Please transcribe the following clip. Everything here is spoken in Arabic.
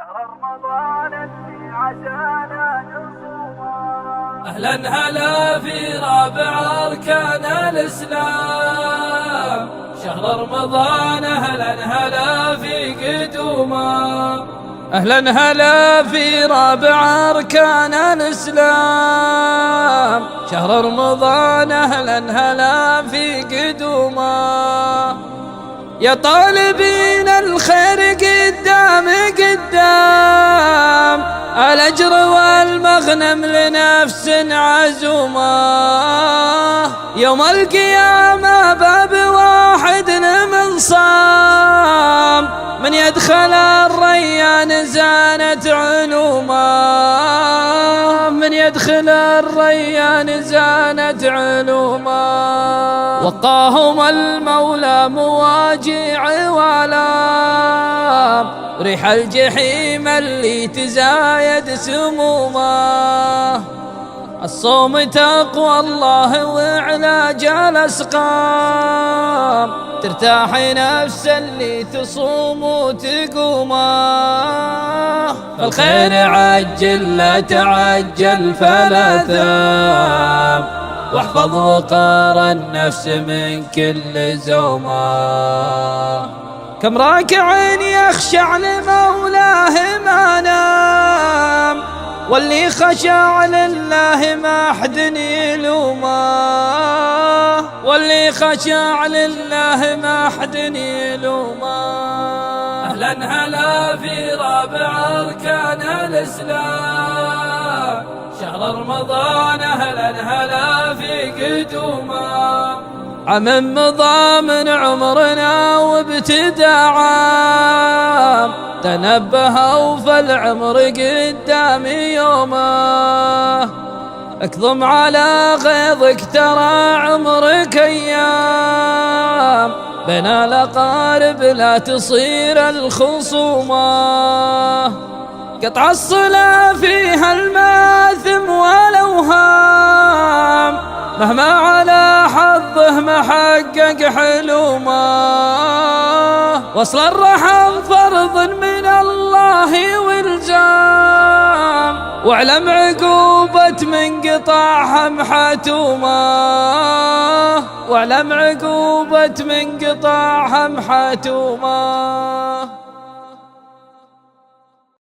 شهر رمضان اللي عشانا نصومه. أهلا هلا في رابع أركان الإسلام، شهر رمضان أهلا هلا في قدومه. أهلا هلا في رابع أركان الإسلام، شهر رمضان أهلا هلا في قدومه. يا طالبين الخير قدام قدام، الأجر والمغنم لنفس عزومة. يوم القيامة باب واحد من صام، من يدخل الريان زانت علومه، من يدخل الريان زانت علومه. وقاهم المولى مواجع والام، ريح الجحيم اللي تزايد سمومه. الصوم تقوى الله وعلاج الأسقام، ترتاح نفس اللي تصوم وتقومه. فالخير عجل لا تعجل فلا ثام، واحفظ وقار النفس من كل زومه. كم راكع يخشع لمولاه ما نام، واللي خشع لله ما أحد يلومه، واللي خشع لله ما أحد يلومه. أهلا هلا في رابع أركان الإسلام، شهر رمضان أهلا هلا في قدومه. عام مضى من عمرنا وابتدى عام، تنبهوا فالعمر قدام يومه. اكظم على غيظك ترى عمرك ايام، بين الاقارب لا تصير الخصومه. قطع الصلاة فيها الماثم والاوهام، مهما على حظه محقق حلومه. وصل الرحم فرض من الله والزام، واعلم عقوبة من قطاعها محتومه، واعلم عقوبة من قطاعها محتومه.